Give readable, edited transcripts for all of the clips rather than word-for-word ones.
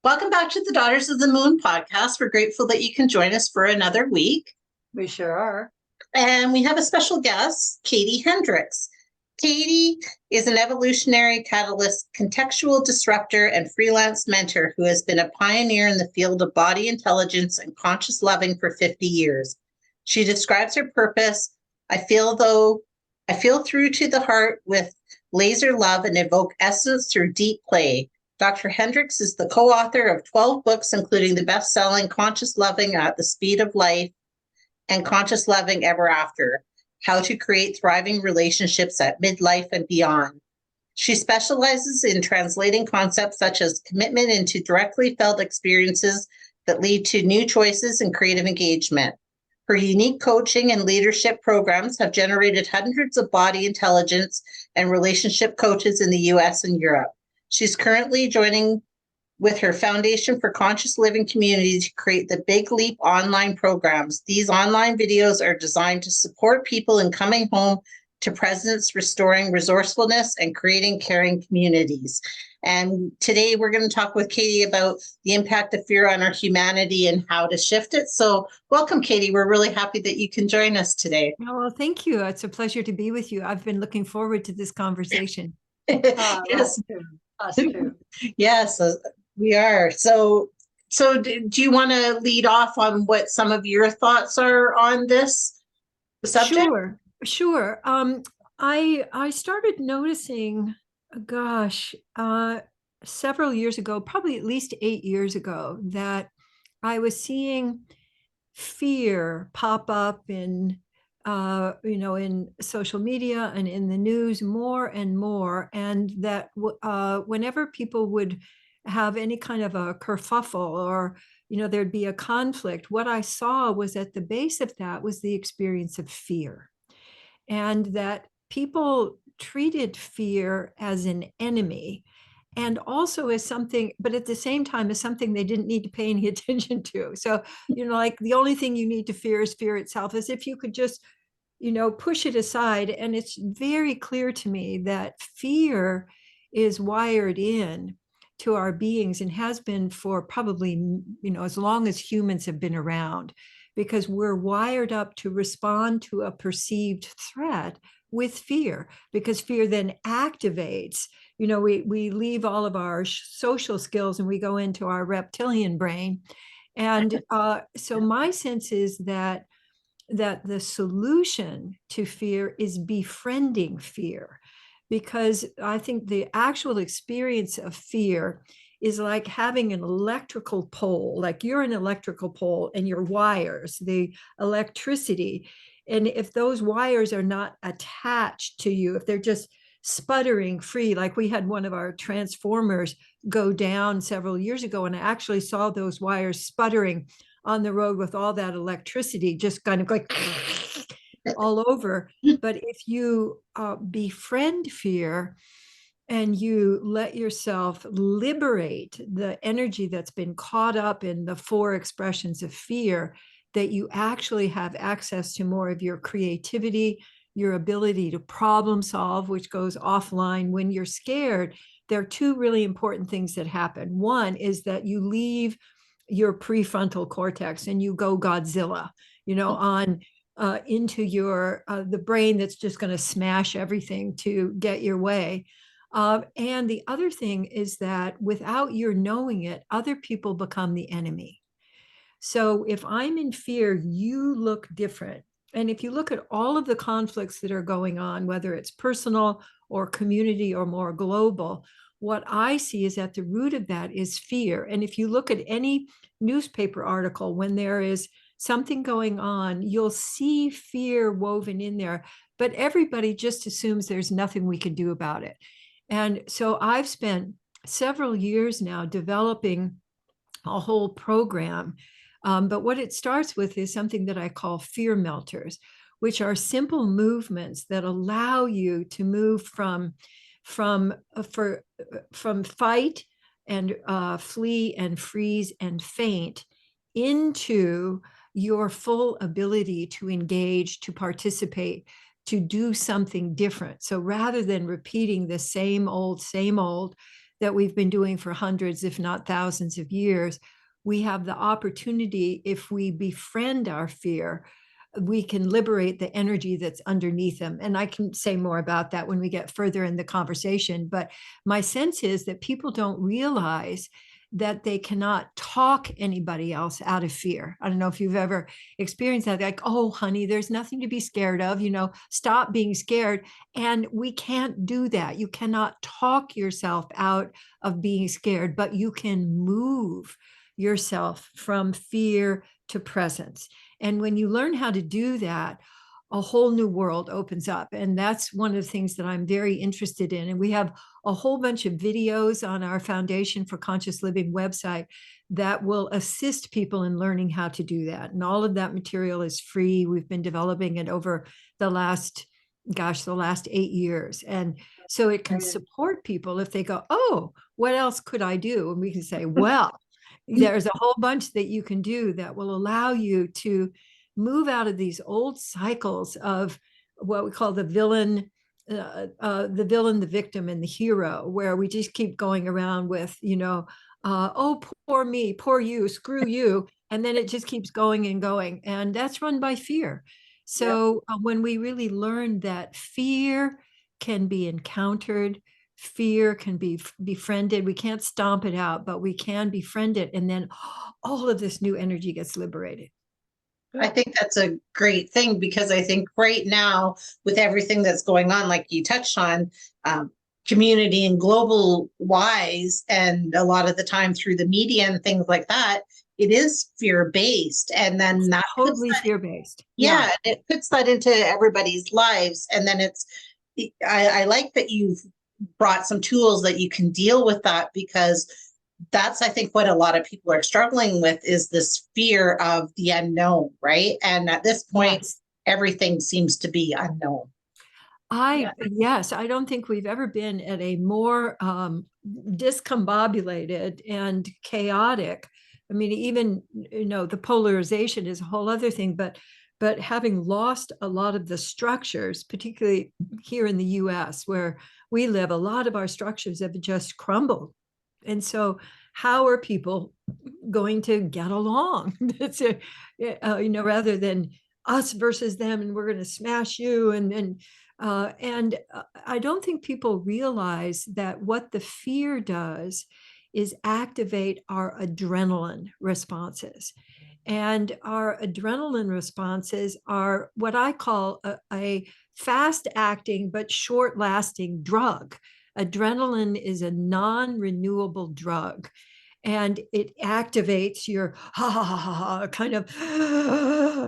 Welcome back to the Daughters of the Moon podcast. We're grateful that you can join us for another week. We sure are. And we have a special guest, Katie Hendricks. Katie is an evolutionary catalyst, contextual disruptor, and freelance mentor who has been a pioneer in the field of body intelligence and conscious loving for 50 years. She describes her purpose, I feel through to the heart with laser love and evoke essence through deep play. Dr. Hendricks is the co-author of 12 books, including the best-selling Conscious Loving at the Speed of Life and Conscious Loving Ever After, How to Create Thriving Relationships at Midlife and Beyond. She specializes in translating concepts such as commitment into directly felt experiences that lead to new choices and creative engagement. Her unique coaching and leadership programs have generated hundreds of body intelligence and relationship coaches in the US and Europe. She's currently joining with her Foundation for Conscious Living community to create the Big Leap online programs. These online videos are designed to support people in coming home to presence, restoring resourcefulness, and creating caring communities. And today we're going to talk with Katie about the impact of fear on our humanity and how to shift it. So welcome, Katie. We're really happy that you can join us today. Oh, well, thank you. It's a pleasure to be with you. I've been looking forward to this conversation. Yes. Us too. Yes, we are. So do you want to lead off on what some of your thoughts are on this subject? Sure. I started noticing, several years ago, probably at least 8 years ago, that I was seeing fear pop up in social media and in the news more and more, and that whenever people would have any kind of a kerfuffle or there'd be a conflict, what I saw was at the base of that was the experience of fear, and that people treated fear as an enemy and also as something, but at the same time as something they didn't need to pay any attention to. So, like the only thing you need to fear is fear itself, as if you could just push it aside. And it's very clear to me that fear is wired in to our beings and has been for probably, as long as humans have been around, because we're wired up to respond to a perceived threat with fear, because fear then activates, we leave all of our social skills and we go into our reptilian brain. And so my sense is that the solution to fear is befriending fear, because I think the actual experience of fear is like having an electrical pole, like you're an electrical pole and your wires, the electricity. And if those wires are not attached to you, if they're just sputtering free, like we had one of our transformers go down several years ago, and I actually saw those wires sputtering on the road with all that electricity just kind of like all over. But if you befriend fear and you let yourself liberate the energy that's been caught up in the 4 expressions of fear, that you actually have access to more of your creativity, your ability to problem solve, which goes offline when you're scared. There are 2 really important things that happen. One is that you leave your prefrontal cortex and you go Godzilla, on into your the brain that's just going to smash everything to get your way. And the other thing is that without your knowing it, other people become the enemy. So if I'm in fear, you look different. And if you look at all of the conflicts that are going on, whether it's personal or community or more global, what I see is at the root of that is fear. And if you look at any newspaper article, when there is something going on, you'll see fear woven in there, but everybody just assumes there's nothing we can do about it. And so I've spent several years now developing a whole program. But what it starts with is something that I call fear melters, which are simple movements that allow you to move from fight and flee and freeze and faint into your full ability to engage, to participate, to do something different. So rather than repeating the same old, that we've been doing for hundreds, if not thousands of years, we have the opportunity, if we befriend our fear, we can liberate the energy that's underneath them. And I can say more about that when we get further in the conversation. But my sense is that people don't realize that they cannot talk anybody else out of fear. I don't know if you've ever experienced that, like, oh, honey, there's nothing to be scared of, stop being scared. And we can't do that. You cannot talk yourself out of being scared, but you can move yourself from fear to presence. And when you learn how to do that, a whole new world opens up. And that's one of the things that I'm very interested in. And we have a whole bunch of videos on our Foundation for Conscious Living website that will assist people in learning how to do that. And all of that material is free. We've been developing it over the last 8 years. And so it can support people if they go, oh, what else could I do? And we can say, well, there's a whole bunch that you can do that will allow you to move out of these old cycles of what we call the villain, the victim, and the hero, where we just keep going around with, oh, poor me, poor you, screw you. And then it just keeps going and going. And that's run by fear. So when we really learn that fear can be encountered, fear can be befriended, we can't stomp it out, but we can befriend it. And then all of this new energy gets liberated. I think that's a great thing, because I think right now, with everything that's going on, like you touched on, community and global wise, and a lot of the time through the media and things like that, it is fear-based. And then that totally fear-based. Yeah, it puts that into everybody's lives. And then I like that you've brought some tools that you can deal with that, because that's, I think, what a lot of people are struggling with, is this fear of the unknown, right? And at this point, everything seems to be unknown. Yes, I don't think we've ever been at a more discombobulated and chaotic. I mean, even, the polarization is a whole other thing, but having lost a lot of the structures, particularly here in the US where we live, a lot of our structures have just crumbled. And so how are people going to get along? It's rather than us versus them, and we're going to smash you. And I don't think people realize that what the fear does is activate our adrenaline responses. And our adrenaline responses are what I call a fast-acting but short-lasting drug. Adrenaline is a non-renewable drug, and it activates your kind of,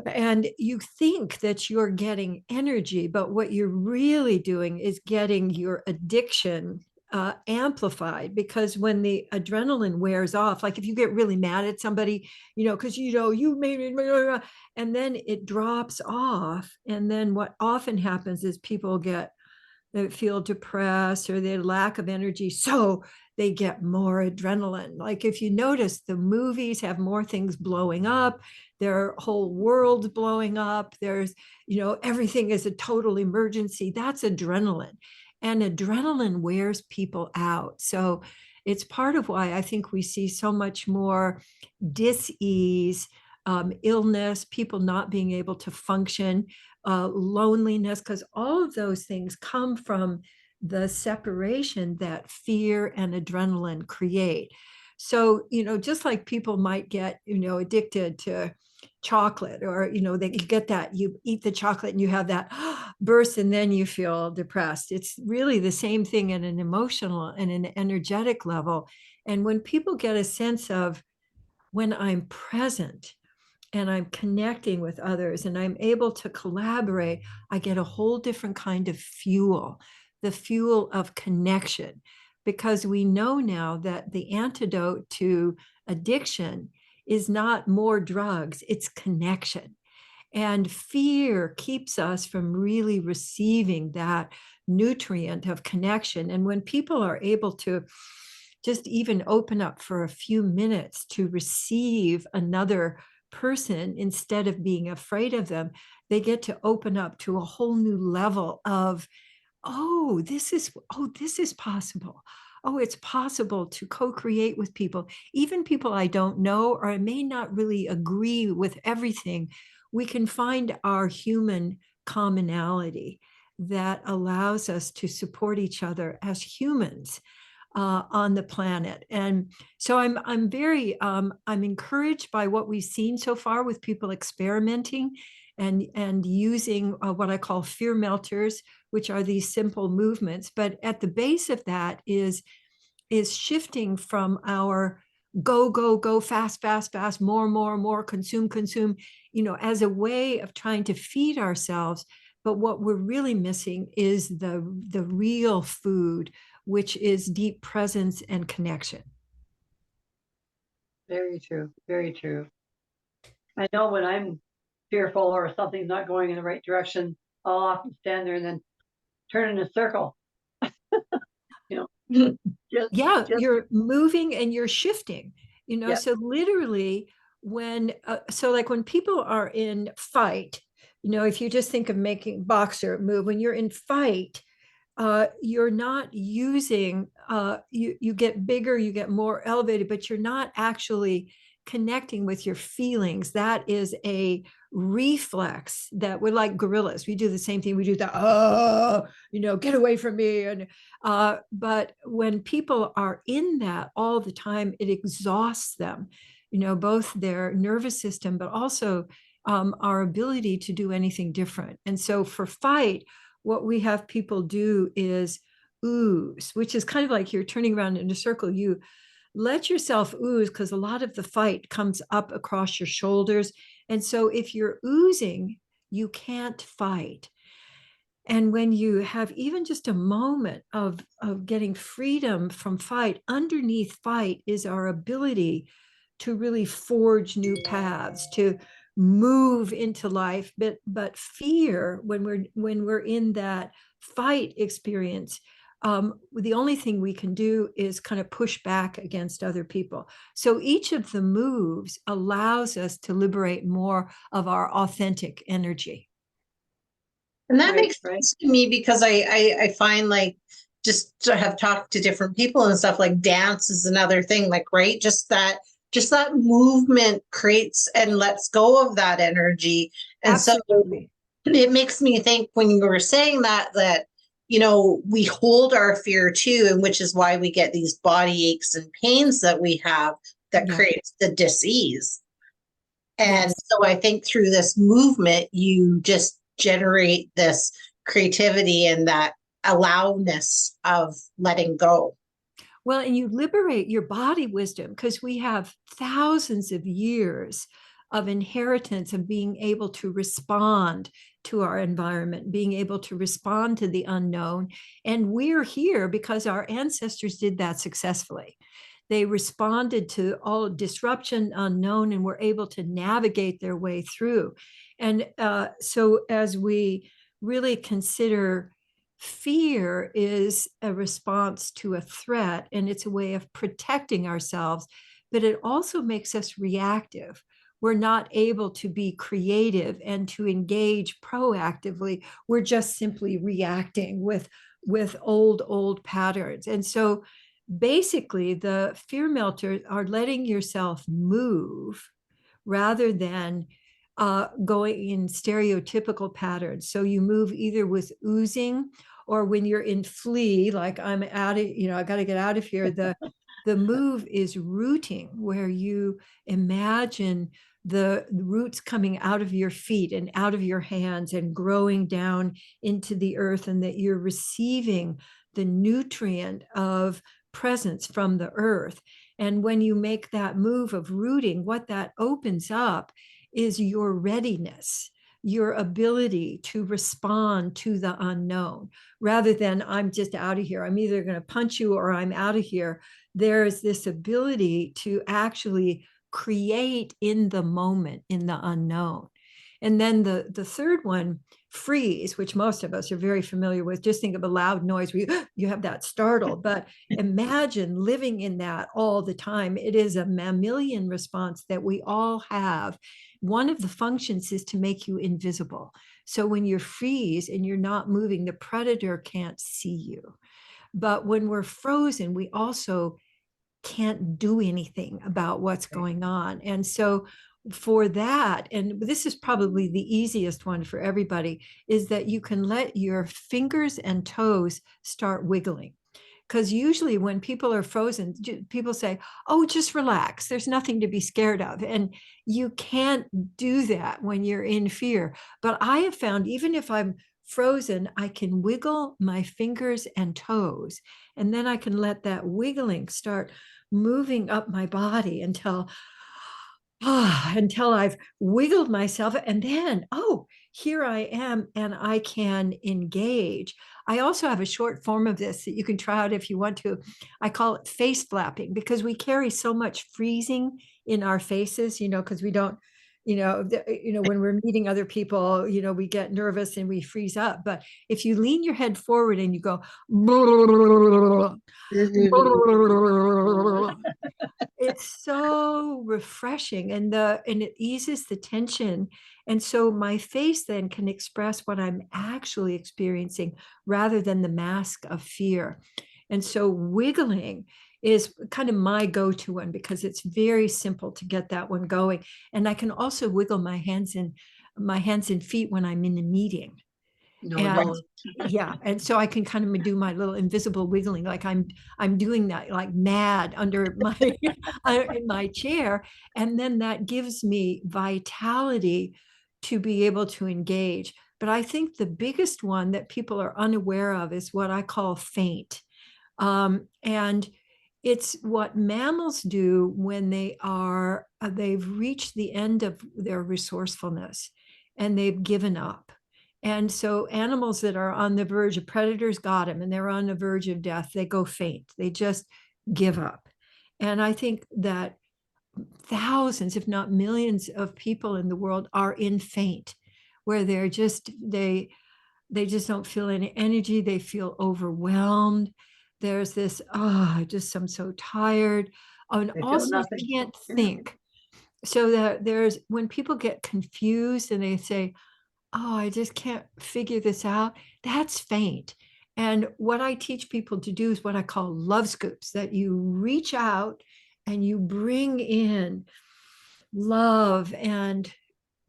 and you think that you're getting energy, but what you're really doing is getting your addiction amplified. Because when the adrenaline wears off, like if you get really mad at somebody, because you made me, and then it drops off, and then what often happens is people they feel depressed, or they lack of energy, so they get more adrenaline. Like if you notice, the movies have more things blowing up, their whole world blowing up, there's everything is a total emergency. That's adrenaline, and adrenaline wears people out. So it's part of why I think we see so much more dis-ease, illness, people not being able to function, loneliness, because all of those things come from the separation that fear and adrenaline create. So, just like people might get, addicted to chocolate, or, they get that, you eat the chocolate and you have that burst and then you feel depressed. It's really the same thing at an emotional and an energetic level. And when people get a sense of, when I'm present and I'm connecting with others and I'm able to collaborate, I get a whole different kind of fuel, the fuel of connection. Because we know now that the antidote to addiction is not more drugs, it's connection. And fear keeps us from really receiving that nutrient of connection. And when people are able to just even open up for a few minutes to receive another person instead of being afraid of them, they get to open up to a whole new level of, this is possible. oh, it's possible to co-create with people, even people I don't know, or I may not really agree with everything. We can find our human commonality that allows us to support each other as humans on the planet. And so I'm very I'm encouraged by what we've seen so far with people experimenting and using what I call fear melters, which are these simple movements. But at the base of that is shifting from our go, go, go, fast, fast, fast, more, more, more, consume, consume, as a way of trying to feed ourselves. But what we're really missing is the real food, which is deep presence and connection. Very true. Very true. I know when I'm fearful or something's not going in the right direction, I'll often stand there and then turn in a circle. Yeah, just you're moving and you're shifting, Yeah. so literally when like when people are in fight, if you just think of making boxer move, when you're in fight, you're not using you get bigger, you get more elevated, but you're not actually connecting with your feelings. That is a reflex that we're like gorillas. We do the same thing. We do the get away from me. And but when people are in that all the time, it exhausts them, both their nervous system, but also our ability to do anything different. And so for fight, what we have people do is ooze, which is kind of like you're turning around in a circle. You let yourself ooze because a lot of the fight comes up across your shoulders. And so if you're oozing, you can't fight. And when you have even just a moment of getting freedom from fight, underneath fight is our ability to really forge new paths, to move into life. But fear, when we're in that fight experience, the only thing we can do is kind of push back against other people. So each of the moves allows us to liberate more of our authentic energy. And that Right, makes sense to me because I find like just to have talked to different people and stuff, like dance is another thing, like, right? Just that movement creates and lets go of that energy. And Absolutely. so it makes me think when you were saying that we hold our fear too, and which is why we get these body aches and pains that we have that Yeah. creates the dis-ease. And Yes. so I think through this movement, you just generate this creativity and that allowness of letting go. Well, and you liberate your body wisdom because we have thousands of years of inheritance of being able to respond to our environment, being able to respond to the unknown. And we're here because our ancestors did that successfully. They responded to all disruption, unknown, and were able to navigate their way through. And so as we really consider fear is a response to a threat, and it's a way of protecting ourselves, but it also makes us reactive. We're not able to be creative and to engage proactively. We're just simply reacting with old patterns. And so basically the fear melters are letting yourself move rather than going in stereotypical patterns. So you move either with oozing, or when you're in flee, like I'm out of, I got to get out of here. The move is rooting, where you imagine the roots coming out of your feet and out of your hands and growing down into the earth, and that you're receiving the nutrient of presence from the earth. And when you make that move of rooting, what that opens up is your readiness, your ability to respond to the unknown, rather than I'm just out of here. I'm either going to punch you or I'm out of here. There's this ability to actually create in the moment, in the unknown. And then the third one, freeze, which most of us are very familiar with. Just think of a loud noise where you have that startle, but imagine living in that all the time. It is a mammalian response that we all have. One of the functions is to make you invisible. So when you freeze and you're not moving, the predator can't see you. But when we're frozen, we also can't do anything about what's going on. And so for that, and this is probably the easiest one for everybody, is that you can let your fingers and toes start wiggling. Because usually when people are frozen, people say, oh, just relax. There's nothing to be scared of. And you can't do that when you're in fear. But I have found, even if I'm frozen, I can wiggle my fingers and toes. And then I can let that wiggling start moving up my body until I've wiggled myself. And then, oh, here I am, and I can engage. I also have a short form of this that you can try out if you want to. I call it face flapping, because we carry so much freezing in our faces, because we don't, when we're meeting other people, we get nervous and we freeze up. But if you lean your head forward and you go, it's so refreshing, and it eases the tension. And so my face then can express what I'm actually experiencing rather than the mask of fear. And so wiggling is kind of my go-to one, because it's very simple to get that one going. And I can also wiggle my hands and feet when I'm in a meeting. No, And don't. yeah, and so I can kind of do my little invisible wiggling, like I'm doing that like mad under my in my chair, and then that gives me vitality to be able to engage. But I think the biggest one that people are unaware of is what I call faint. And it's what mammals do when they've reached the end of their resourcefulness and they've given up. And so animals that are on the verge of, predators got them and they're on the verge of death, they go faint. They just give up. And I think that thousands, if not millions of people in the world are in faint, where they just don't feel any energy. They feel overwhelmed. There's this, I'm so tired. And They feel also nothing. can't think. So that when people get confused and they say, oh, I just can't figure this out, that's faint. And what I teach people to do is what I call love scoops, that you reach out and you bring in love and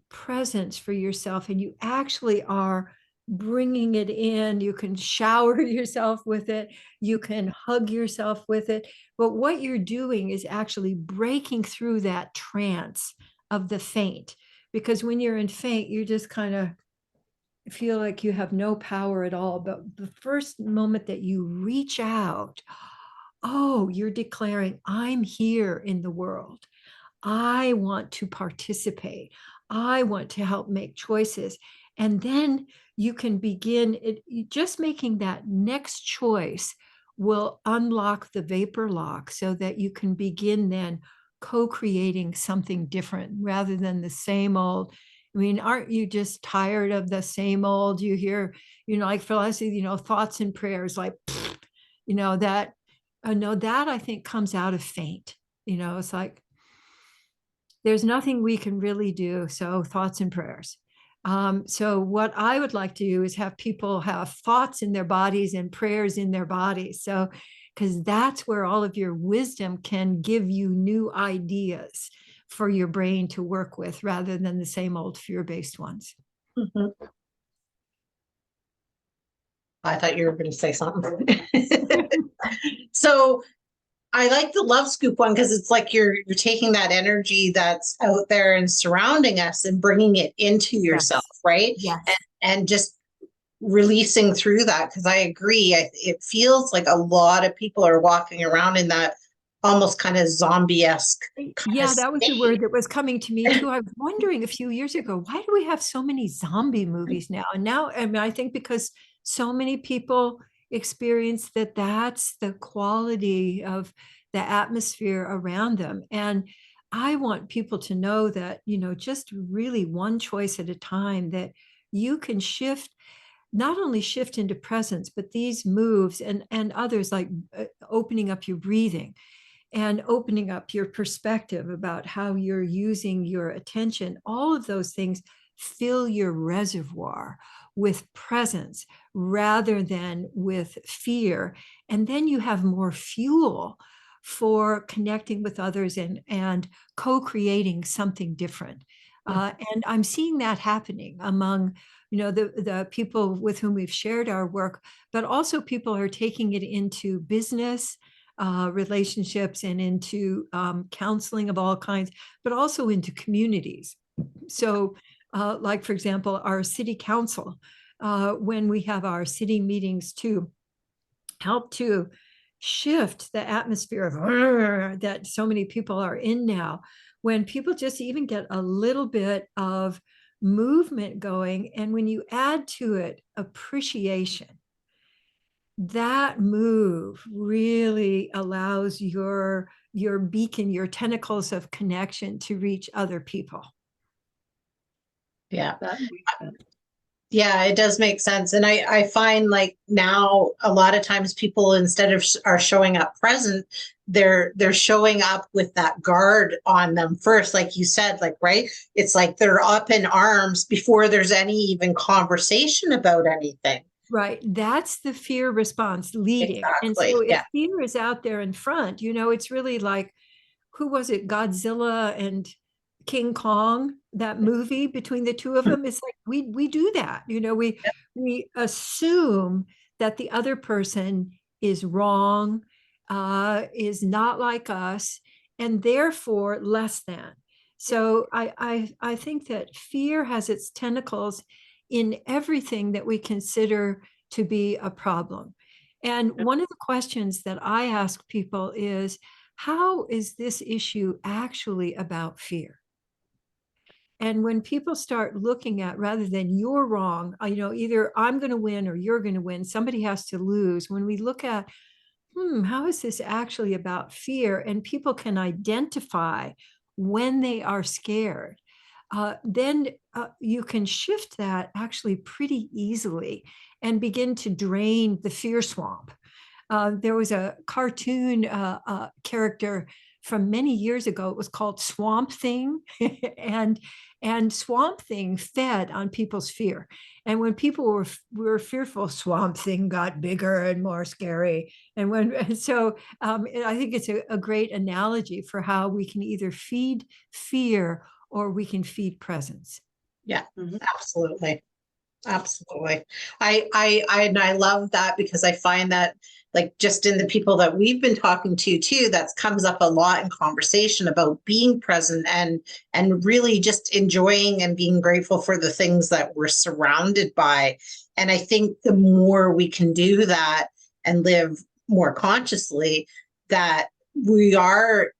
presence for yourself, and you actually are bringing it in. You can shower yourself with it, you can hug yourself with it, but what you're doing is actually breaking through that trance of the faint. Because when you're in faint, you just kind of feel like you have no power at all. But the first moment that you reach out, oh, you're declaring, I'm here in the world. I want to participate. I want to help make choices. And then you can begin just making that next choice will unlock the vapor lock so that you can begin then co-creating something different rather than the same old. I mean, aren't you just tired of the same old? You hear, like philosophy, thoughts and prayers, like, that, no, that I think comes out of faint. It's like, there's nothing we can really do. So thoughts and prayers. So what I would like to do is have people have thoughts in their bodies and prayers in their bodies. So, because that's where all of your wisdom can give you new ideas for your brain to work with rather than the same old fear-based ones. Mm-hmm. I thought you were going to say something. So I like the love scoop one because it's like you're taking that energy that's out there and surrounding us and bringing it into yourself, yes. Right? Yes. And just releasing through that, because I agree. It feels like a lot of people are walking around in that almost kind of zombie-esque. Yeah, that was the word that was coming to me too. I was wondering a few years ago, why do we have so many zombie movies now? And now, I mean, I think because so many people experience that's the quality of the atmosphere around them. And I want people to know that, just really one choice at a time, that you can not only shift into presence, but these moves and others, like opening up your breathing and opening up your perspective about how you're using your attention. All of those things fill your reservoir with presence rather than with fear. And then you have more fuel for connecting with others and co-creating something different. And I'm seeing that happening among, the people with whom we've shared our work, but also people are taking it into business relationships and into counseling of all kinds, but also into communities. So, like, for example, our city council, when we have our city meetings to help to shift the atmosphere of that so many people are in now, when people just even get a little bit of movement going, and when you add to it appreciation, that move really allows your beacon, your tentacles of connection to reach other people. Yeah. That makes sense. Yeah, it does make sense. And I find like now a lot of times people, instead of are showing up present, they're showing up with that guard on them first, like you said, like, right? It's like they're up in arms before there's any even conversation about anything. Right. That's the fear response leading. And Exactly. so if Yeah. fear is out there in front, it's really like, who was it? Godzilla and King Kong, that movie between the two of them. It's like we do that. We assume that the other person is wrong, is not like us, and therefore less than. So I think that fear has its tentacles in everything that we consider to be a problem. And one of the questions that I ask people is, how is this issue actually about fear? And when people start looking at, rather than you're wrong, either I'm going to win or you're going to win, somebody has to lose. When we look at, how is this actually about fear? And people can identify when they are scared. Then you can shift that actually pretty easily and begin to drain the fear swamp. There was a cartoon character from many years ago. It was called Swamp Thing, and Swamp Thing fed on people's fear. And when people were fearful, Swamp Thing got bigger and more scary. And so I think it's a great analogy for how we can either feed fear or we can feed presence. Yeah, absolutely. Absolutely. I love that, because I find that, like, just in the people that we've been talking to too, that comes up a lot in conversation about being present and really just enjoying and being grateful for the things that we're surrounded by. And I think the more we can do that and live more consciously, that we are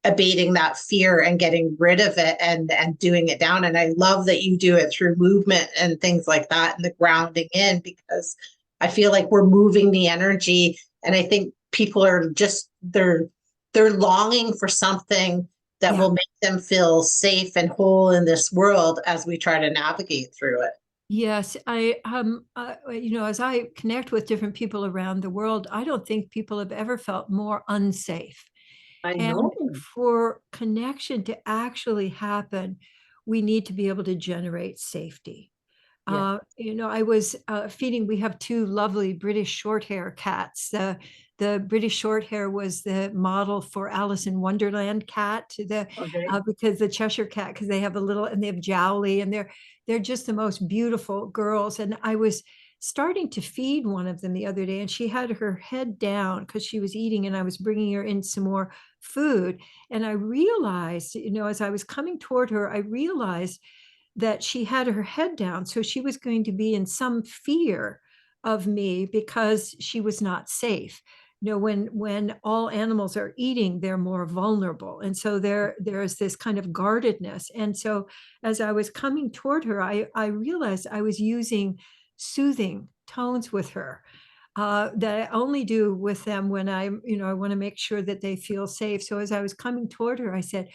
abating that fear and getting rid of it and doing it down. And I love that you do it through movement and things like that, and the grounding in, because I feel like we're moving the energy. And I think people are just, they're longing for something that will make them feel safe and whole in this world as we try to navigate through it. Yes, as I connect with different people around the world, I don't think people have ever felt more unsafe. I And know. for connection to actually happen, we need to be able to generate safety. Yeah. I was feeding, we have two lovely British short hair cats. The British short hair was the model for Alice in Wonderland cat, Okay. because the Cheshire cat, because they have and they have jowly, and they're just the most beautiful girls. And I was starting to feed one of them the other day, and she had her head down because she was eating, and I was bringing her in some more food. And I realized, as I was coming toward her, I realized that she had her head down. So she was going to be in some fear of me because she was not safe. When all animals are eating, they're more vulnerable. And so there's this kind of guardedness. And so as I was coming toward her, I realized I was using soothing tones with her. That I only do with them when I want to make sure that they feel safe. So as I was coming toward her, I said,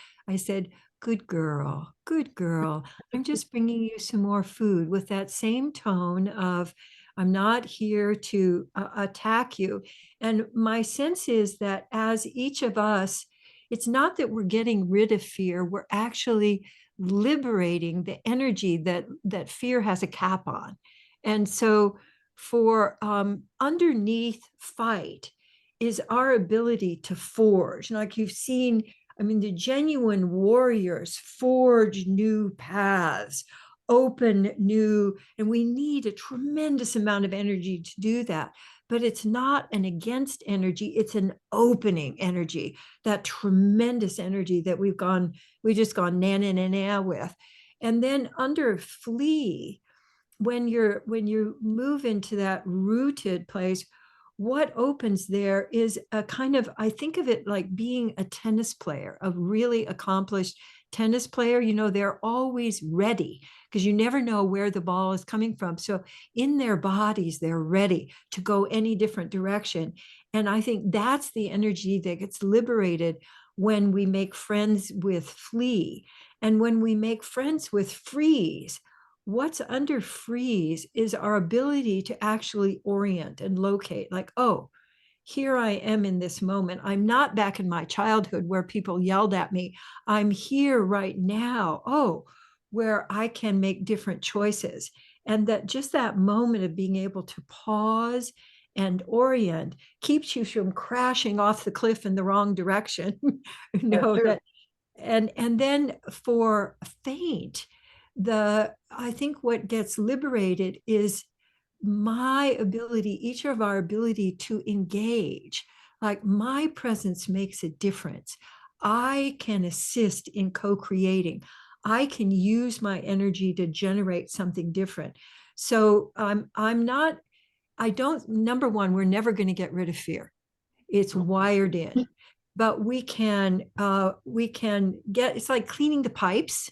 good girl, good girl. I'm just bringing you some more food, with that same tone of, I'm not here to attack you. And my sense is that as each of us, it's not that we're getting rid of fear, we're actually liberating the energy that fear has a cap on. And so for underneath fight is our ability to forge. Like you've seen, I mean, the genuine warriors forge new paths, open new, and we need a tremendous amount of energy to do that. But it's not an against energy, it's an opening energy, that tremendous energy that we just gone na with. And then under flee, when you move into that rooted place, what opens there is a kind of, I think of it like being a tennis player, a really accomplished tennis player. They're always ready because you never know where the ball is coming from. So in their bodies, they're ready to go any different direction. And I think that's the energy that gets liberated when we make friends with flee. And when we make friends with freeze, what's under freeze is our ability to actually orient and locate, like, oh, here I am in this moment. I'm not back in my childhood where people yelled at me. I'm here right now. Oh, where I can make different choices. And that just that moment of being able to pause and orient keeps you from crashing off the cliff in the wrong direction. That, and then for faint, I think what gets liberated is each of our ability to engage. Like my presence makes a difference. I can assist in co-creating. I can use my energy to generate something different. So number one, we're never going to get rid of fear. It's wired in, but we can get, it's like cleaning the pipes,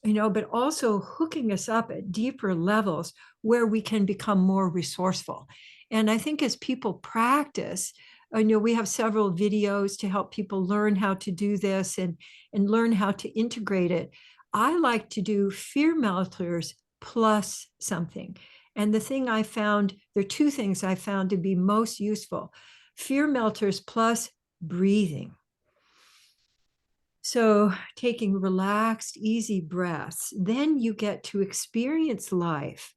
but also hooking us up at deeper levels where we can become more resourceful. And I think as people practice, we have several videos to help people learn how to do this and learn how to integrate it. I like to do fear melters plus something. And the thing I found, there are two things I found to be most useful: fear melters plus breathing. So taking relaxed, easy breaths, then you get to experience life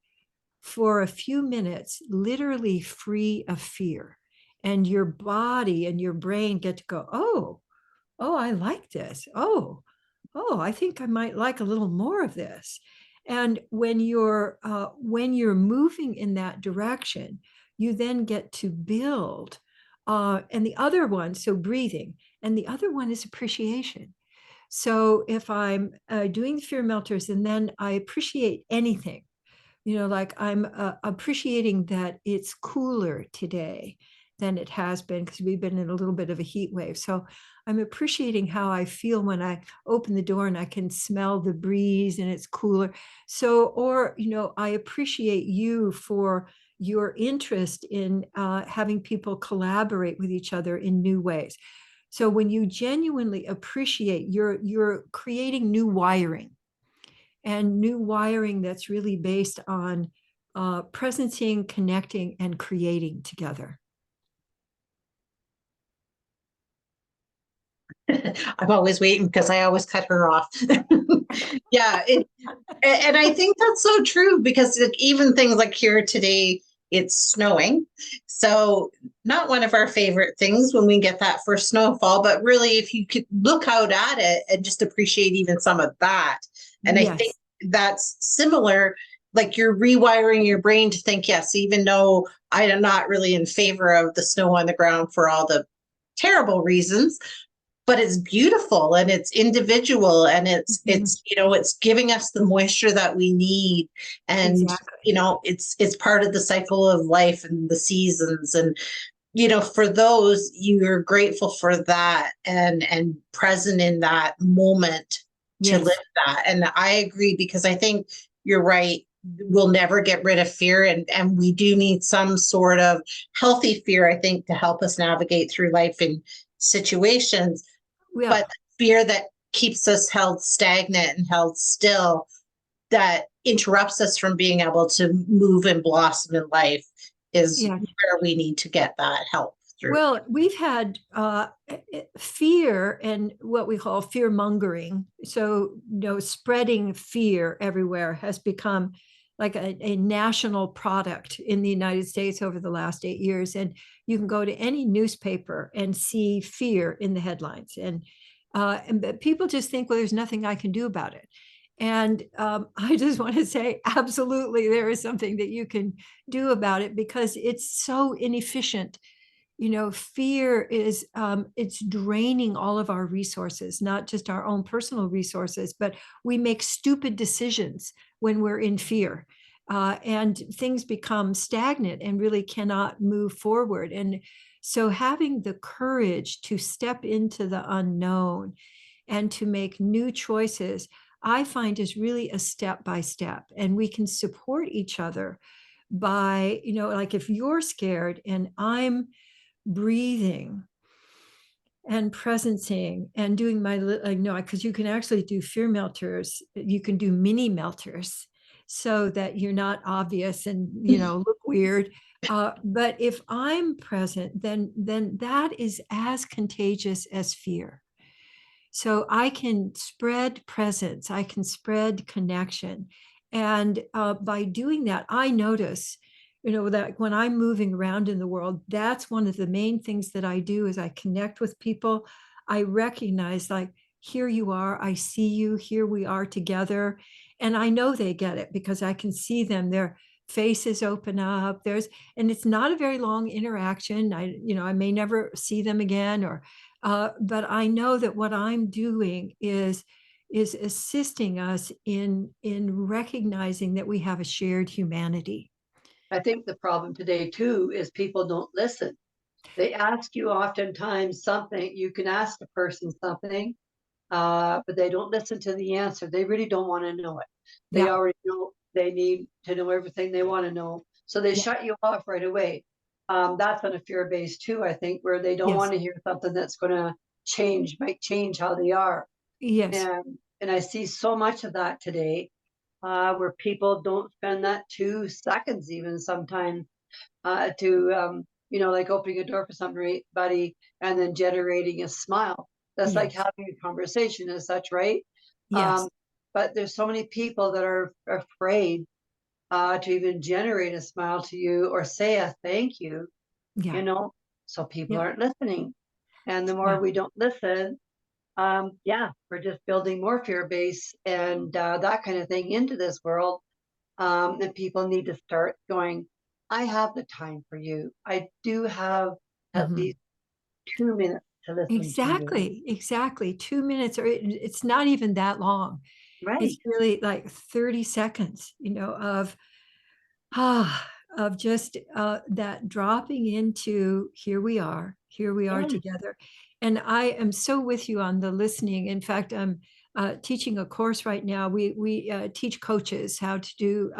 for a few minutes, literally free of fear. And your body and your brain get to go, oh, I like this. Oh, I think I might like a little more of this. And when you're moving in that direction, you then get to build. And the other one, so breathing, and the other one is appreciation. So if I'm doing fear melters and then I appreciate anything, like I'm appreciating that it's cooler today than it has been because we've been in a little bit of a heat wave. So I'm appreciating how I feel when I open the door and I can smell the breeze and it's cooler. So, or, I appreciate you for your interest in having people collaborate with each other in new ways. So when you genuinely appreciate, you're creating new wiring, and new wiring that's really based on presencing, connecting, and creating together. I'm always waiting because I always cut her off. Yeah. And I think that's so true because even things like here today, it's snowing. So not one of our favorite things when we get that first snowfall, but really if you could look out at it and just appreciate even some of that. And yes. I think that's similar, like you're rewiring your brain to think, yes, even though I am not really in favor of the snow on the ground for all the terrible reasons, but it's beautiful and it's individual and it's it's giving us the moisture that we need. And, it's part of the cycle of life and the seasons. And, for those, you're grateful for that and present in that moment to live that. And I agree, because I think you're right. We'll never get rid of fear. And we do need some sort of healthy fear, I think, to help us navigate through life in situations. Yeah. But fear that keeps us held stagnant and held still, that interrupts us from being able to move and blossom in life, is where we need to get that help through. Well, we've had fear and what we call fear mongering. So, spreading fear everywhere has become like a national product in the United States over the last 8 years. And you can go to any newspaper and see fear in the headlines. And people just think, well, there's nothing I can do about it. And I just want to say, absolutely, there is something that you can do about it, because it's so inefficient. Fear is, it's draining all of our resources, not just our own personal resources, but we make stupid decisions when we're in fear. And things become stagnant and really cannot move forward. And so having the courage to step into the unknown and to make new choices, I find, is really a step by step. And we can support each other by, like if you're scared and I'm breathing and presencing and doing my, because you can actually do fear melters, you can do mini melters so that you're not obvious and look weird. But if I'm present, then that is as contagious as fear. So I can spread presence, I can spread connection. And by doing that, I notice, that when I'm moving around in the world, that's one of the main things that I do is I connect with people. I recognize, like, here you are, I see you, here we are together. And I know they get it because I can see them, their faces open up. And it's not a very long interaction. I may never see them again, but I know that what I'm doing is assisting us in recognizing that we have a shared humanity. I think the problem today too is people don't listen. They ask you oftentimes something, you can ask a person something, but they don't listen to the answer. They really don't want to know it. They Yeah. already know they need to know everything they want to know. So they Yeah. shut you off right away. That's on a fear base too, I think, where they don't Yes. want to hear something that's going to might change how they are. Yes. And I see so much of that today, where people don't spend that 2 seconds even sometimes to like opening a door for somebody and then generating a smile. That's like Yes. having a conversation as such, right? Yes. Um, but there's so many people that are afraid to even generate a smile to you or say a thank you, Yeah. so people Yeah. aren't listening. And the more Yeah. we don't listen, we're just building more fear base and that kind of thing into this world. And people need to start going, I have the time for you. I do have at Mhm. least 2 minutes to listen to you. Exactly. 2 minutes, or it's not even that long. It's Right. really like 30 seconds, of just that dropping into here we are Yeah. together. And I am so with you on the listening. In fact, I'm teaching a course right now. We teach coaches how to do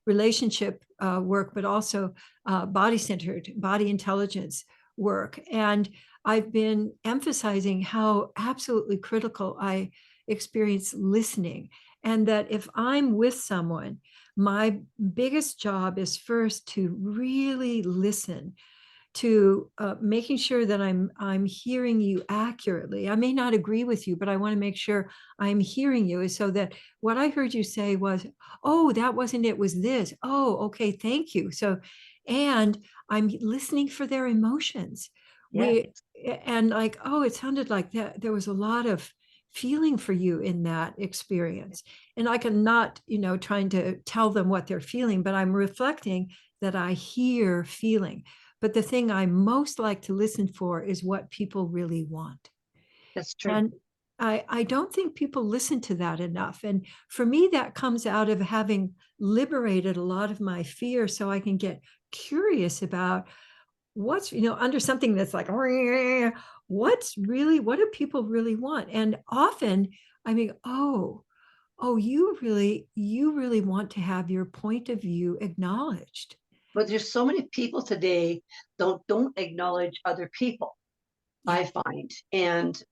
relationship work, but also body-centered, body intelligence work. And I've been emphasizing how absolutely critical I experience listening, and that if I'm with someone, my biggest job is first to really listen, to making sure that I'm hearing you accurately. I may not agree with you, but I want to make sure I'm hearing you, so that what I heard you say was, oh, that wasn't it, was this. Oh, okay, thank you. So, and I'm listening for their emotions. Yes. We and like, oh, it sounded like that there was a lot of feeling for you in that experience. And I can not, trying to tell them what they're feeling, but I'm reflecting that I hear feeling. But the thing I most like to listen for is what people really want. That's true. And I don't think people listen to that enough. And for me, that comes out of having liberated a lot of my fear, so I can get curious about what's, under something that's like, what do people really want? And often I mean, you really want to have your point of view acknowledged. But there's so many people today don't acknowledge other people, Yeah. I find. And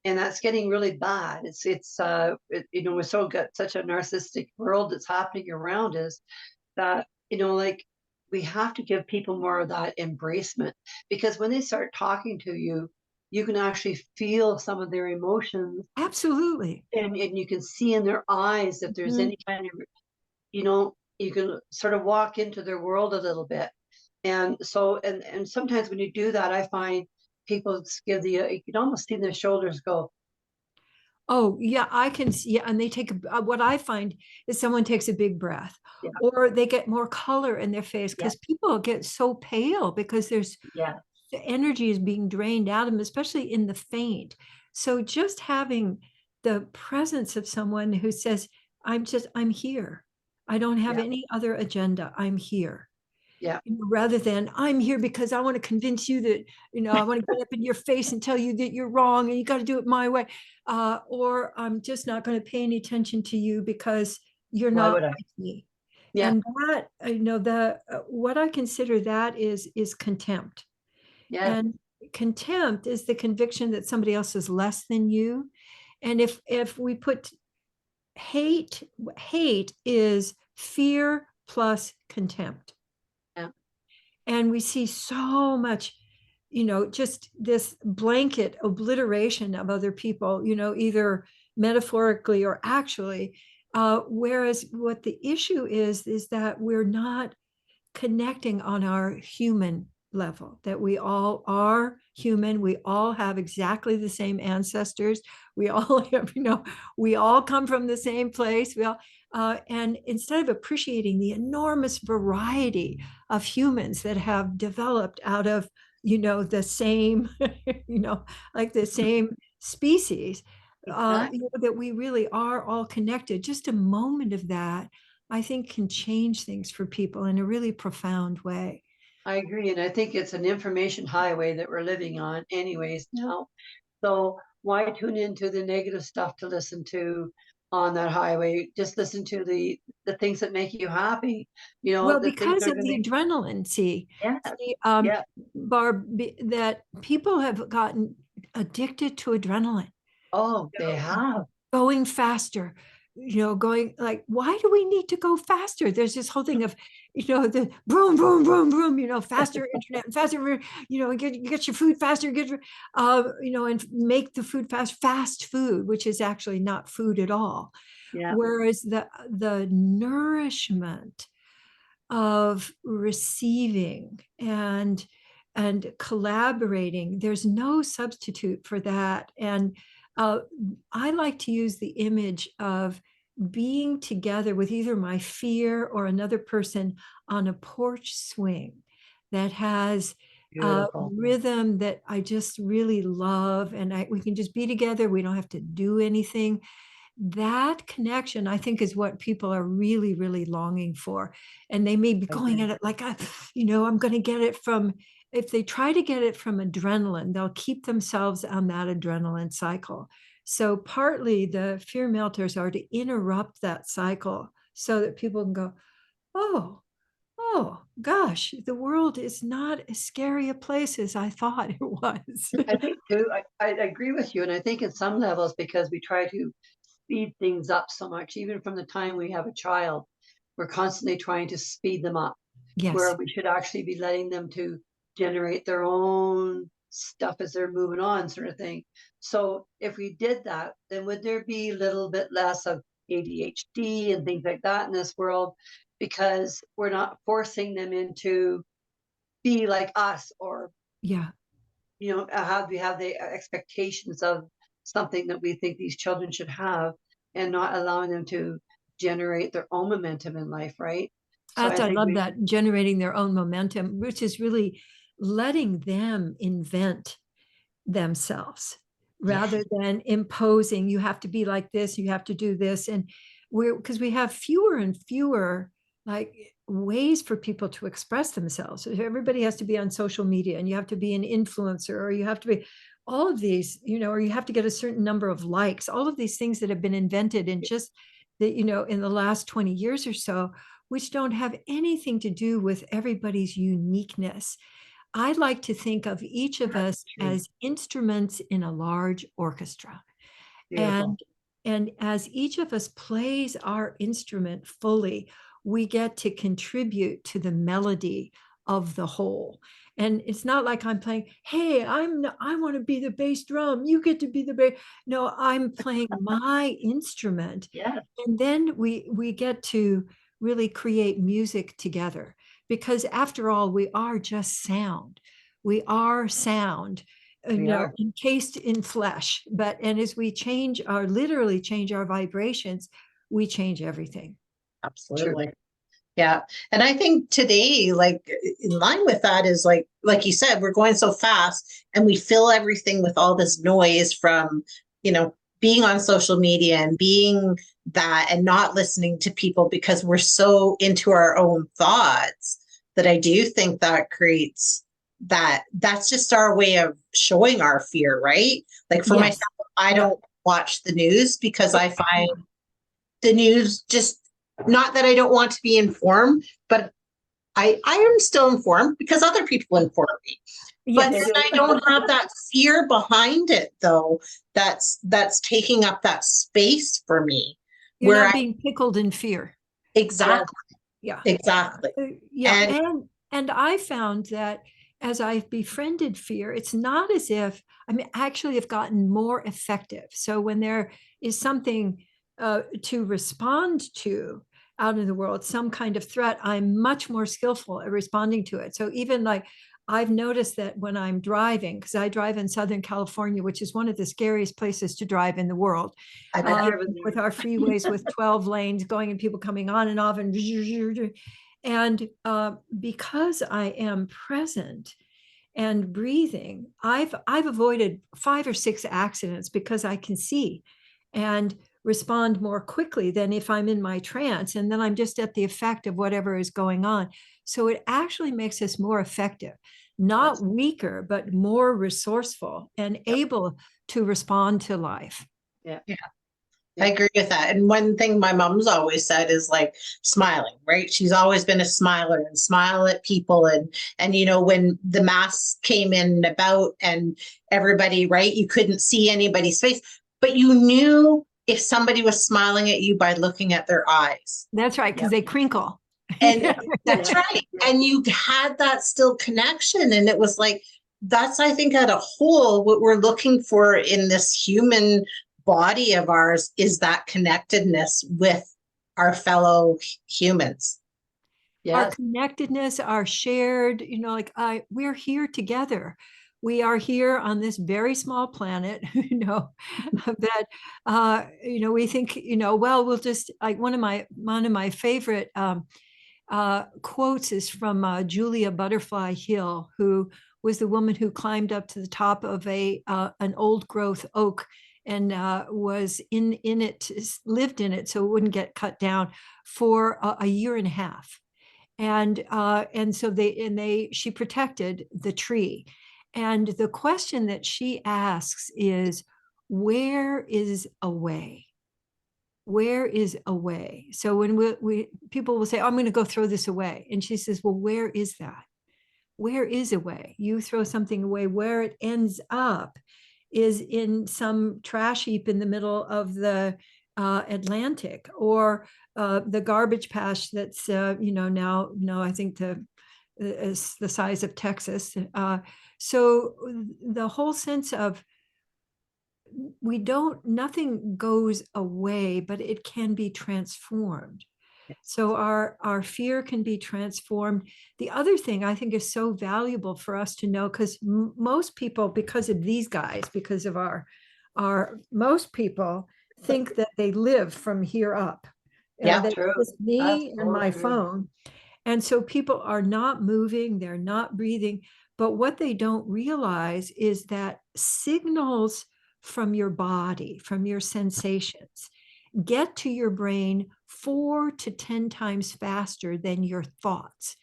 that's getting really bad. We're so got such a narcissistic world that's happening around us that, like, we have to give people more of that embracement, because when they start talking to you, you can actually feel some of their emotions, Absolutely. and you can see in their eyes if there's Mhm. any kind of you can sort of walk into their world a little bit. And so, and sometimes when you do that, I find people give you can almost see their shoulders go. Oh, yeah, I can see. Yeah, and they take what I find is someone takes a big breath, Yeah, or they get more color in their face yeah, because people get so pale because there's yeah, the energy is being drained out of them, especially in the faint. So just having the presence of someone who says, I'm here. I don't have yeah, any other agenda. I'm here. yeah. Rather than I'm here because I want to convince you that, I want to get up in your face and tell you that you're wrong and you got to do it my way. Or I'm just not going to pay any attention to you because you're Why not would I? like me. Yeah, And that, what I consider that is contempt. yeah, And contempt is the conviction that somebody else is less than you. And if we put hate is fear plus contempt. yeah. And we see so much, just this blanket obliteration of other people, either metaphorically or actually. Whereas what the issue is that we're not connecting on our human level, that we all are human. We all have exactly the same ancestors. We all have, we all come from the same place. And instead of appreciating the enormous variety of humans that have developed out of, the same, like the same species, Exactly. that we really are all connected. Just a moment of that, I think, can change things for people in a really profound way. I agree, and I think it's an information highway that we're living on, anyways. Now, so why tune into the negative stuff to listen to on that highway? Just listen to the things that make you happy. Well, The things because that are of going to the make. adrenaline, Yeah, see, yeah. Barb, that people have gotten addicted to adrenaline, Oh, they have. going faster, going like, why do we need to go faster? There's this whole thing of, the boom, boom, boom, boom, faster internet, faster, get your food faster, and make the food fast food, which is actually not food at all. Yeah, Whereas the nourishment of receiving and collaborating, there's no substitute for that. And uh, I like to use the image of being together with either my fear or another person on a porch swing that has beautiful. rhythm that I just really love, and we can just be together. We don't have to do anything. That connection, I think, is what people are really, really longing for. And they may be I going agree. at it like, I'm going to get it from, if they try to get it from adrenaline, they'll keep themselves on that adrenaline cycle. So partly the fear melters are to interrupt that cycle so that people can go, oh gosh, the world is not as scary a place as I thought it was. I think too, I agree with you. And I think in some levels, because we try to speed things up so much, even from the time we have a child, we're constantly trying to speed them up, where Yes. we should actually be letting them to generate their own stuff as they're moving on, sort of thing. So if we did that, then would there be a little bit less of ADHD and things like that in this world? Because we're not forcing them into be like us, or Yeah. how we have the expectations of something that we think these children should have, and not allowing them to generate their own momentum in life, right? So I I think love we. that, generating their own momentum, which is really letting them invent themselves Yeah, rather than imposing, you have to be like this, you have to do this. And because we have fewer and fewer like ways for people to express themselves. So everybody has to be on social media, and you have to be an influencer, or you have to be all of these, or you have to get a certain number of likes, all of these things that have been invented in just in the last 20 years or so, which don't have anything to do with everybody's uniqueness. I like to think of each of that's us true. as instruments in a large orchestra. Beautiful. And and as each of us plays our instrument fully, we get to contribute to the melody of the whole. And it's not like I'm playing, hey, I want to be the bass drum, you get to be the bass. No, I'm playing my instrument. Yeah, And then we get to really create music together, because after all, we are just sound. We are sound, encased in flesh. And as we literally change our vibrations, we change everything. Absolutely. Yeah. And I think today, like in line with that is like you said, we're going so fast and we fill everything with all this noise from, being on social media and being that and not listening to people because we're so into our own thoughts that I do think that creates that's just our way of showing our fear, right? Like for myself, I don't watch the news because I find the news just not that I don't want to be informed, but I am still informed because other people inform me. But then I don't have that fear behind it, though. That's taking up that space for me. You're not being pickled in fear. Exactly. Yeah. Exactly. Yeah. And I found that as I've befriended fear, it's not as if actually have gotten more effective. So when there is something to respond to out in the world, some kind of threat, I'm much more skillful at responding to it. So even like I've noticed that when I'm driving, because I drive in Southern California, which is one of the scariest places to drive in the world, with our freeways with 12 lanes going and people coming on and off, and because I am present and breathing, I've avoided 5 or 6 accidents because I can see and respond more quickly than if I'm in my trance, and then I'm just at the effect of whatever is going on. So it actually makes us more effective, not weaker, but more resourceful and able to respond to life. Yeah. I agree with that. And one thing my mom's always said is like smiling, right? She's always been a smiler and smile at people. And when the masks came in and about and everybody, right, you couldn't see anybody's face, but you knew if somebody was smiling at you by looking at their eyes. That's right, because they crinkle. And that's right. And you had that still connection. And it was like, that's, I think, at a whole, what we're looking for in this human body of ours is that connectedness with our fellow humans. Our connectedness, our shared, we're here together. We are here on this very small planet, that, we think, well, we'll just, like one of my favorite quotes is from Julia Butterfly Hill, who was the woman who climbed up to the top of an old growth oak and was in it, lived in it so it wouldn't get cut down for a year and a half. And so she protected the tree. And the question that she asks is, where is a way? Where is a way? So when people will say, oh, I'm going to go throw this away. And she says, well, where is that? Where is a way? You throw something away, where it ends up is in some trash heap in the middle of the Atlantic, or the garbage patch that's now I think is the size of Texas. So the whole sense of nothing goes away, but it can be transformed. So our fear can be transformed. The other thing I think is so valuable for us to know, because most people, because of these guys, because of most people think that they live from here up. Yeah, that true. it's me That's and my true. phone. And so people are not moving, they're not breathing. But what they don't realize is that signals from your body, from your sensations, get to your brain 4 to 10 times faster than your thoughts.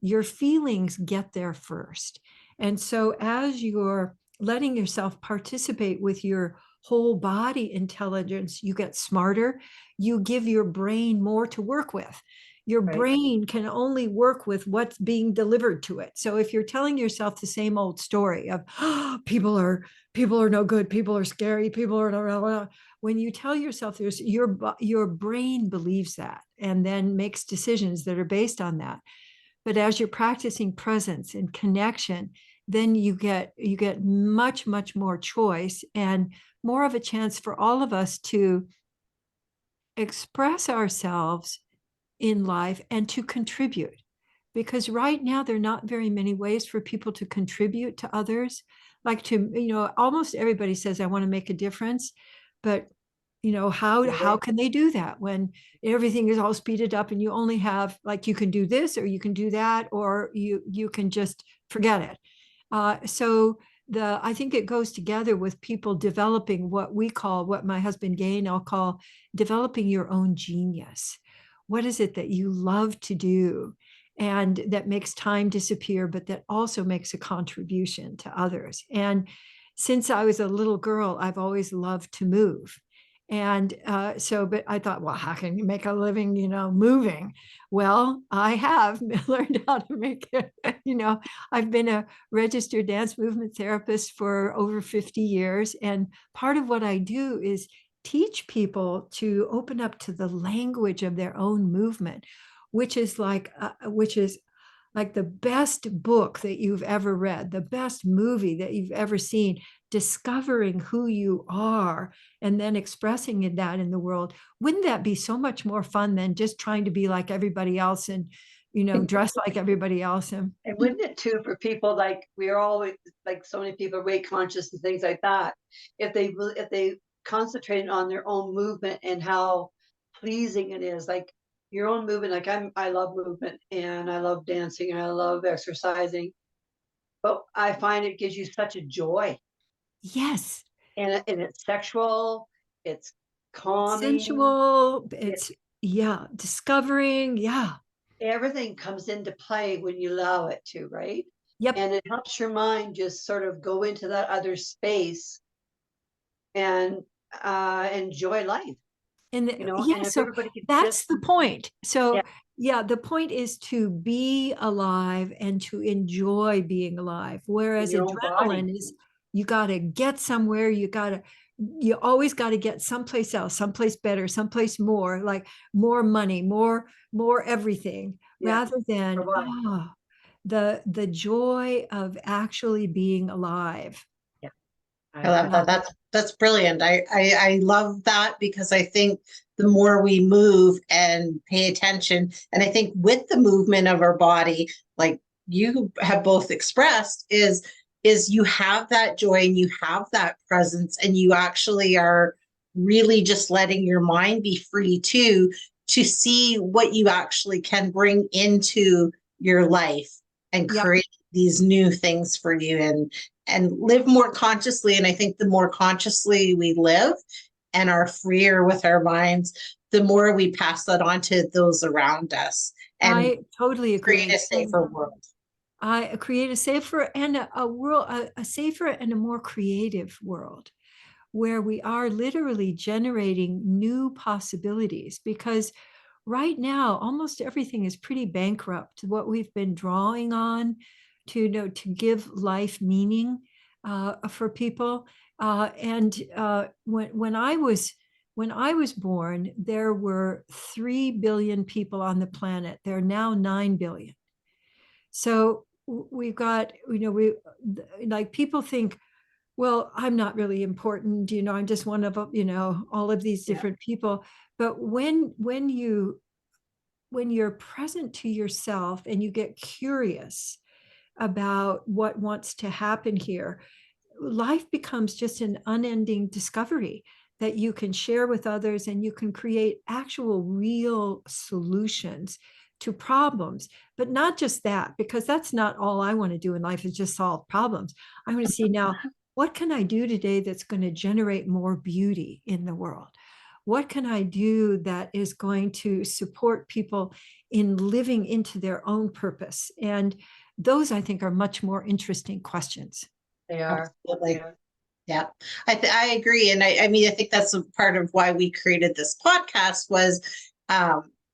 Your feelings get there first. And so as you're letting yourself participate with your whole body intelligence, you get smarter. You give your brain more to work with. Your brain can only work with what's being delivered to it. So if you're telling yourself the same old story of people are no good, people are scary, people are blah, blah, blah. When you tell yourself there's your brain believes that and then makes decisions that are based on that. But as you're practicing presence and connection, then you get much, much more choice and more of a chance for all of us to express ourselves in life and to contribute. Because right now, there are not very many ways for people to contribute to others. Like almost everybody says, I want to make a difference. But, how can they do that when everything is all speeded up and you only have, like, you can do this or you can do that, or you can just forget it. I think it goes together with people developing what my husband Gay and I'll call developing your own genius. What is it that you love to do and that makes time disappear, but that also makes a contribution to others? And since I was a little girl, I've always loved to move. And but I thought, well, how can you make a living, moving? Well, I have learned how to make it, I've been a registered dance movement therapist for over 50 years. And part of what I do is teach people to open up to the language of their own movement, which is like the best book that you've ever read, the best movie that you've ever seen, discovering who you are and then expressing that in the world. Wouldn't that be so much more fun than just trying to be like everybody else and, dress like everybody else? And wouldn't it too, for people like we're always, like so many people are weight conscious and things like that, if they concentrated on their own movement and how pleasing it is, like your own movement. Like I love movement and I love dancing and I love exercising, but I find it gives you such a joy. Yes. And it's sexual, it's calming, sensual, it's discovering. Yeah. Everything comes into play when you allow it to, right? Yep. And it helps your mind just sort of go into that other space and enjoy life. And and if so everybody could that's the point. So Yeah. the point is to be alive and to enjoy being alive. Whereas your own adrenaline body. is, you got to get somewhere, you always got to get someplace else, someplace better, someplace more, like more money, more everything, rather than the joy of actually being alive. Yeah. I love that. That's brilliant. I love that, because I think the more we move and pay attention, and I think with the movement of our body, like you have both expressed, is you have that joy and you have that presence, and you actually are really just letting your mind be free to see what you actually can bring into your life and create these new things for you and live more consciously. And I think the more consciously we live and are freer with our minds, the more we pass that on to those around us. And I totally agree. Create a safer world. I create a safer and a world, a safer and a more creative world, where we are literally generating new possibilities. Because right now, almost everything is pretty bankrupt. What we've been drawing on to give life meaning for people. When I was born, there were 3 billion people on the planet. There are now 9 billion. So we've got, like, people think, well, I'm not really important, I'm just one of, all of these different people. But when you're present to yourself and you get curious about what wants to happen here, life becomes just an unending discovery that you can share with others, and you can create actual real solutions to problems. But not just that, because that's not all I want to do in life, is just solve problems. I want to see now, what can I do today that's going to generate more beauty in the world? What can I do that is going to support people in living into their own purpose? And those, I think, are much more interesting questions. They are. Absolutely. Yeah, I agree. And I mean, I think that's a part of why we created this podcast was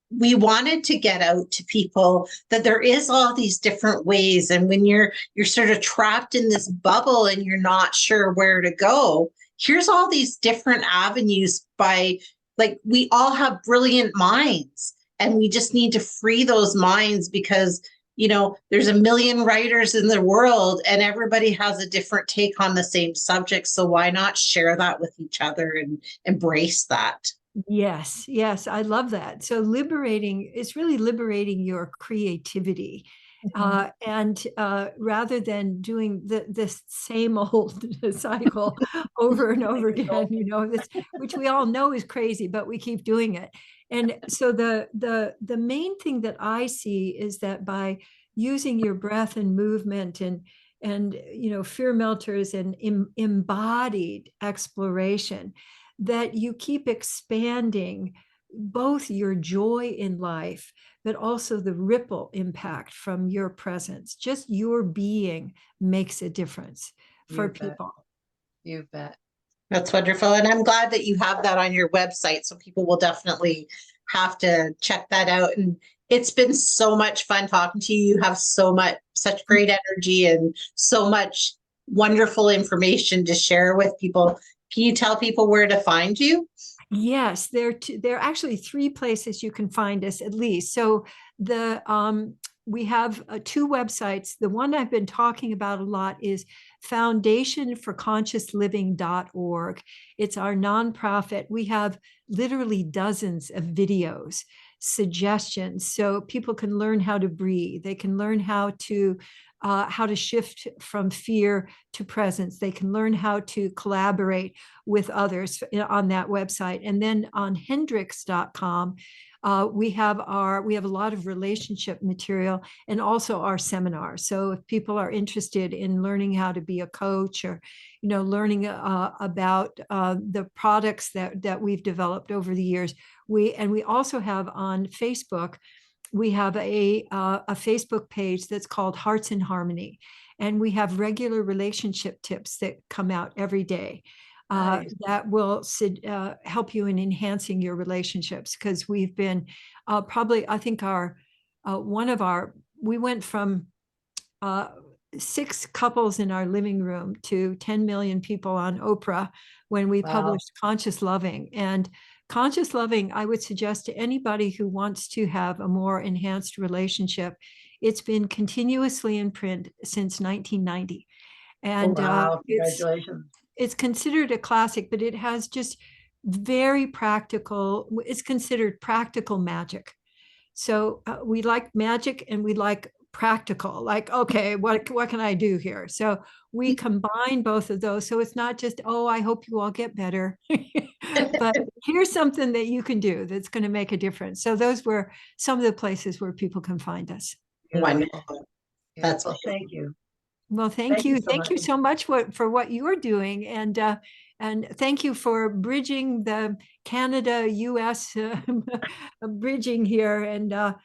we wanted to get out to people that there is all these different ways. And when you're sort of trapped in this bubble and you're not sure where to go, here's all these different avenues we all have brilliant minds, and we just need to free those minds, because there's a million writers in the world and everybody has a different take on the same subject. So why not share that with each other and embrace that? Yes, yes, I love that. So liberating, it's really liberating your creativity. And rather than doing this same old cycle over and over again, this, which we all know is crazy, but we keep doing it. And so the main thing that I see is that by using your breath and movement and fear melters and embodied exploration, that you keep expanding both your joy in life, but also the ripple impact from your presence. Just your being makes a difference for You bet. people. You bet. That's wonderful. And I'm glad that you have that on your website. So people will definitely have to check that out. And it's been so much fun talking to you. You have such great energy and so much wonderful information to share with people. Can you tell people where to find you? Yes, there are actually 3 places you can find us at least. So we have 2 websites. The one I've been talking about a lot is foundationforconsciousliving.org. It's our nonprofit. We have literally dozens of videos, suggestions, so people can learn how to breathe. They can learn how to shift from fear to presence. They can learn how to collaborate with others on that website. And then on hendricks.com, we have a lot of relationship material and also our seminars. So if people are interested in learning how to be a coach or, learning about the products that we've developed over the years, we also have on Facebook, we have a Facebook page that's called Hearts in Harmony. And we have regular relationship tips that come out every day. Nice. That will help you in enhancing your relationships, because we've been probably, I think we went from 6 couples in our living room to 10 million people on Oprah when we published Conscious Loving. And Conscious Loving, I would suggest to anybody who wants to have a more enhanced relationship. It's been continuously in print since 1990. And Congratulations. it's considered a classic, but it has just very practical, it's considered practical magic. So we like magic and we like practical, like, okay, what can I do here? So we combine both of those. So it's not just, oh, I hope you all get better, but here's something that you can do that's going to make a difference. So those were some of the places where people can find us. Wonderful. That's Thank you. Well, thank you. So Thank you so much for what you're doing. And thank you for bridging the Canada-US bridging here. And, I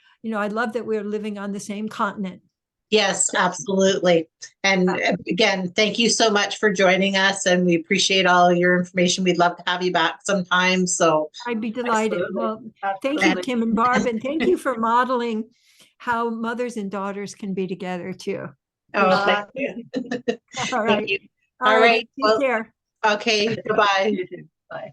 love that we're living on the same continent. Yes, absolutely. And again, thank you so much for joining us. And we appreciate all your information. We'd love to have you back sometime. So I'd be delighted. Absolutely. Well, Absolutely. thank you, Kim and Barb. And thank you for modeling how mothers and daughters can be together too. oh, thank you. All right. Thank you. All right. Take care. Okay. Goodbye. You too. Bye.